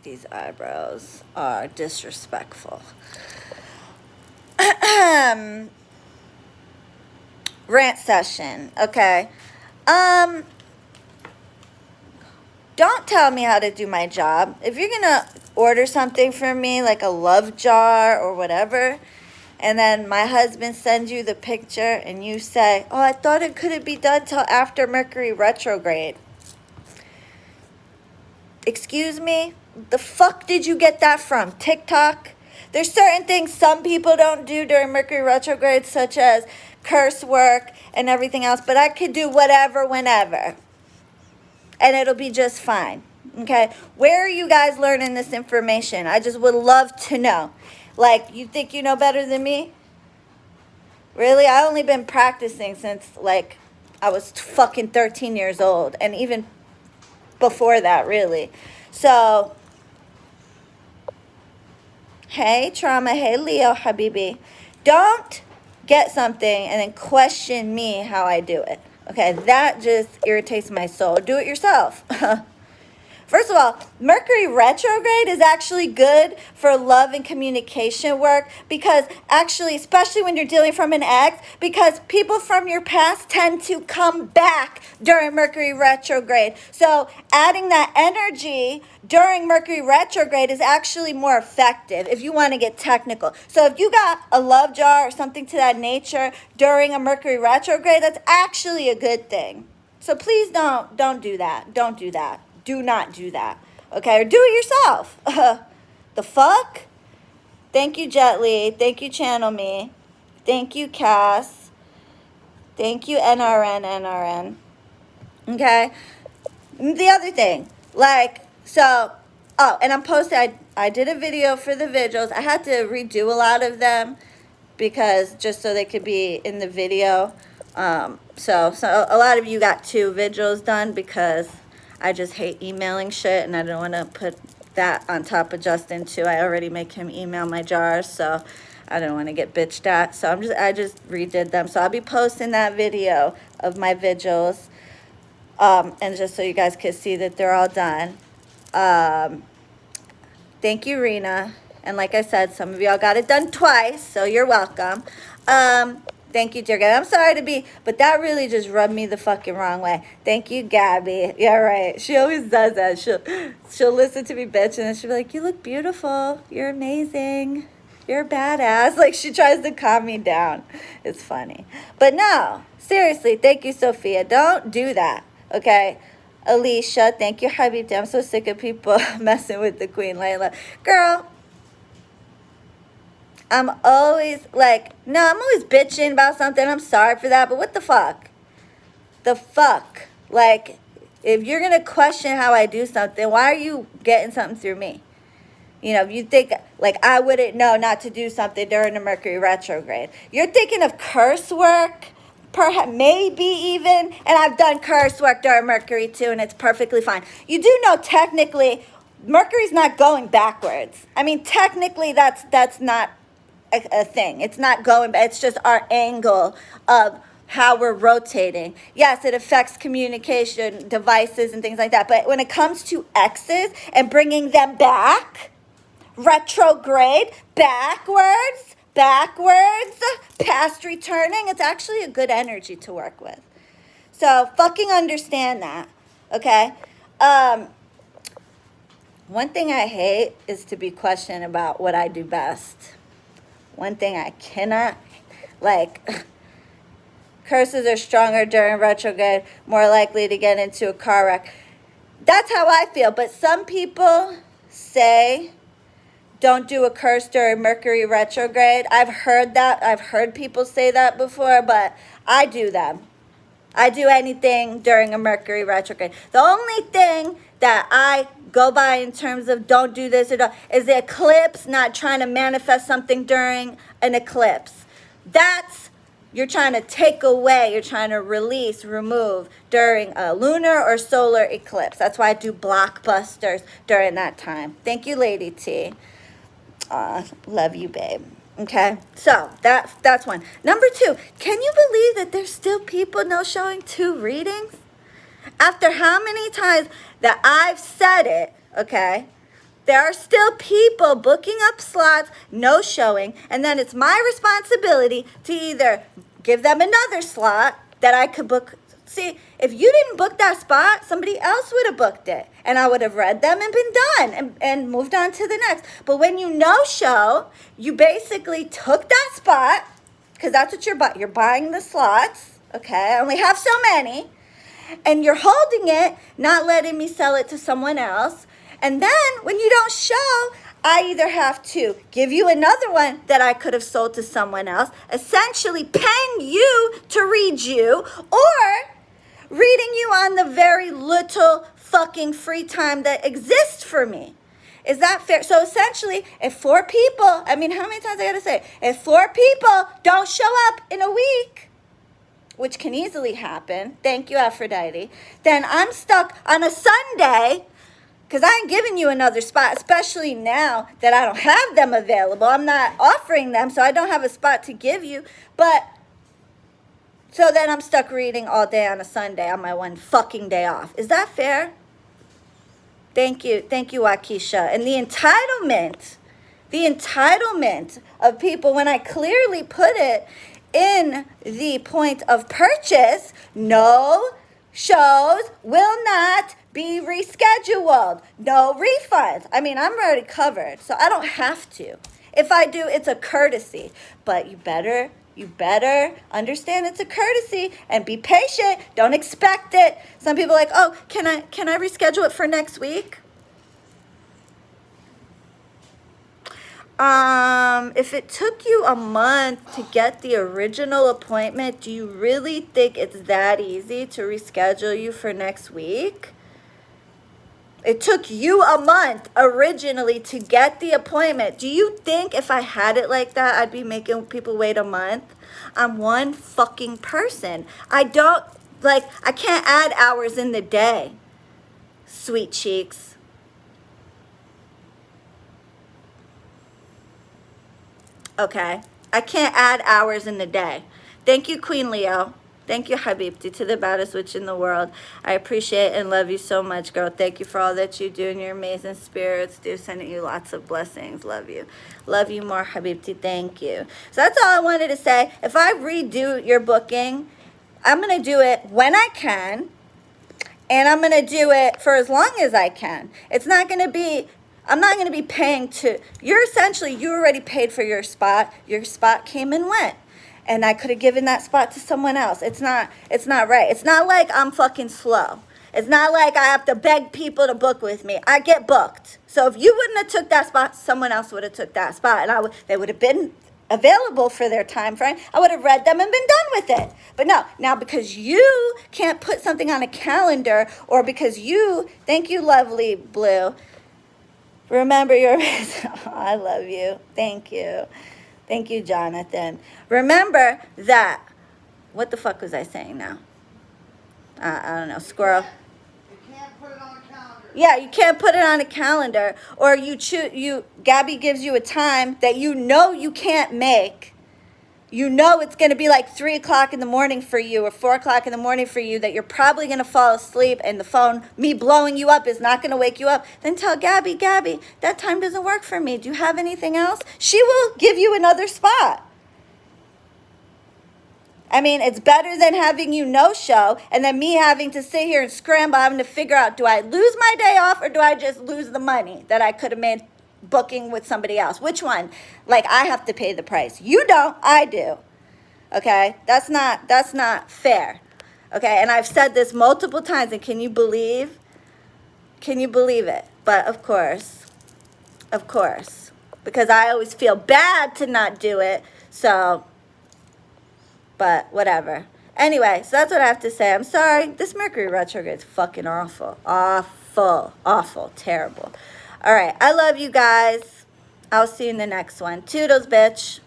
These eyebrows are disrespectful. Rant session. Okay. Don't tell me how to do my job. If you're gonna order something from me, like a love jar or whatever, and then my husband sends you the picture and you say, oh, I thought it couldn't be done till after Mercury retrograde. Excuse me? The fuck did you get that from? TikTok? There's certain things some people don't do during Mercury retrograde, such as curse work and everything else, but I could do whatever, whenever. And it'll be just fine. Okay? Where are you guys learning this information? I just would love to know. Like, you think you know better than me? Really? I only been practicing since, like, I was fucking 13 years old. And even before that, really. So, hey, trauma. Hey, Leo, Habibi. Don't get something and then question me how I do it. Okay? That just irritates my soul. Do it yourself. First of all, Mercury retrograde is actually good for love and communication work because actually, especially when you're dealing from an ex, because people from your past tend to come back during Mercury retrograde. So adding that energy during Mercury retrograde is actually more effective if you want to get technical. So if you got a love jar or something to that nature during a Mercury retrograde, that's actually a good thing. So please don't do that. Don't do that. Do not do that, okay? Or do it yourself. The fuck? Thank you, Jet Li. Thank you, Channel Me. Thank you, Cass. Thank you, NRN. Okay? The other thing, like, so, oh, and I'm posting, I did a video for the vigils. I had to redo a lot of them because just so they could be in the video. So a lot of you got 2 vigils done because I just hate emailing shit, and I don't want to put that on top of Justin too. I already make him email my jars, so I don't want to get bitched at. So I just redid them. So I'll be posting that video of my vigils, and just so you guys can see that they're all done. Thank you, Rena. And like I said, some of y'all got it done twice, so you're welcome. Thank you, dear God. I'm sorry to be, but that really just rubbed me the fucking wrong way. Thank you, Gabby. Yeah, right. She always does that. She'll listen to me bitch, and then she'll be like, you look beautiful. You're amazing. You're a badass. Like, she tries to calm me down. It's funny. But no, seriously, thank you, Sophia. Don't do that, okay? Alicia, thank you, Habibti. I'm so sick of people messing with the Queen, Layla. Girl, I'm always like, no, I'm always bitching about something. I'm sorry for that, but what the fuck? The fuck? Like, if you're going to question how I do something, why are you getting something through me? You know, you think, like, I wouldn't know not to do something during the Mercury retrograde. You're thinking of curse work, perhaps, maybe even, and I've done curse work during Mercury too, and it's perfectly fine. You do know technically Mercury's not going backwards. I mean, technically that's not a thing. It's not going, it's just our angle of how we're rotating. Yes, it affects communication devices and things like that. But when it comes to X's and bringing them back, retrograde, backwards, past returning, it's actually a good energy to work with. So fucking understand that, okay? One thing I hate is to be questioned about what I do best. One thing I cannot, like, curses are stronger during retrograde, more likely to get into a car wreck. That's how I feel. But some people say don't do a curse during Mercury retrograde. I've heard that. I've heard people say that before, but I do them. I do anything during a Mercury retrograde. The only thing that I go by in terms of don't do this or is the eclipse, not trying to manifest something during an eclipse. That's, you're trying to take away, you're trying to release, remove during a lunar or solar eclipse. That's why I do blockbusters during that time. Thank you, Lady T. Love you, babe. Okay, so that's one. Number 2, can you believe that there's still people no showing 2 readings? After how many times that I've said it, okay, there are still people booking up slots, no showing, and then it's my responsibility to either give them another slot that I could book. See, if you didn't book that spot, somebody else would have booked it, and I would have read them and been done and moved on to the next. But when you no-show, you basically took that spot, because that's what you're buying the slots, okay? I only have so many, and you're holding it, not letting me sell it to someone else. And then when you don't show, I either have to give you another one that I could have sold to someone else, essentially paying you to read you, or reading you on the very little fucking free time that exists for me. Is that fair? So essentially, if 4 people, I mean, how many times I gotta say, if 4 people don't show up in a week, which can easily happen, thank you, Aphrodite, then I'm stuck on a Sunday, because I ain't giving you another spot, especially now that I don't have them available. I'm not offering them, so I don't have a spot to give you. But, so then I'm stuck reading all day on a Sunday on my one fucking day off. Is that fair? Thank you, Waukesha. And the entitlement of people, when I clearly put it in the point of purchase, no shows will not be rescheduled. No refunds. I mean, I'm already covered, so I don't have to. If I do, it's a courtesy. But you better understand it's a courtesy and be patient. Don't expect it. Some people are like, oh, can I reschedule it for next week? If it took you a month to get the original appointment, do you really think it's that easy to reschedule you for next week? It took you a month originally to get the appointment. Do you think if I had it like that, I'd be making people wait a month? I'm one fucking person. I can't add hours in the day, sweet cheeks. Okay, I can't add hours in the day. Thank you, Queen Leo. Thank you, Habibti, to the baddest witch in the world. I appreciate and love you so much, girl. Thank you for all that you do and your amazing spirits. Do sending you lots of blessings. Love you. Love you more, Habibti. Thank you. So that's all I wanted to say. If I redo your booking, I'm going to do it when I can, and I'm going to do it for as long as I can. It's not going to be... I'm not going to be paying to... you already paid for your spot. Your spot came and went. And I could have given that spot to someone else. It's not right. It's not like I'm fucking slow. It's not like I have to beg people to book with me. I get booked. So if you wouldn't have took that spot, someone else would have took that spot. And they would have been available for their time frame. I would have read them and been done with it. But no, now because you can't put something on a calendar, or because you... thank you, lovely Blue. Remember your... oh, I love you. Thank you. Thank you, Jonathan. Remember that... what the fuck was I saying now? I don't know. Squirrel. You can't put it on a calendar. Yeah, you can't put it on a calendar. Or Gabby gives you a time that you know you can't make. You know it's going to be like 3 o'clock in the morning for you, or 4 o'clock in the morning for you, that you're probably going to fall asleep, and the phone, me blowing you up, is not going to wake you up. Then tell Gabby, that time doesn't work for me. Do you have anything else? She will give you another spot. I mean, it's better than having you no-show, and then me having to sit here and scramble, having to figure out, do I lose my day off, or do I just lose the money that I could have made booking with somebody else? Which one? Like, I have to pay the price. You don't, I do. Okay? That's not fair. Okay? And I've said this multiple times, and can you believe it? But of course, because I always feel bad to not do it, so, but whatever. Anyway, so that's what I have to say. I'm sorry. This Mercury retrograde is fucking awful. Awful. Terrible. All right. I love you guys. I'll see you in the next one. Toodles, bitch.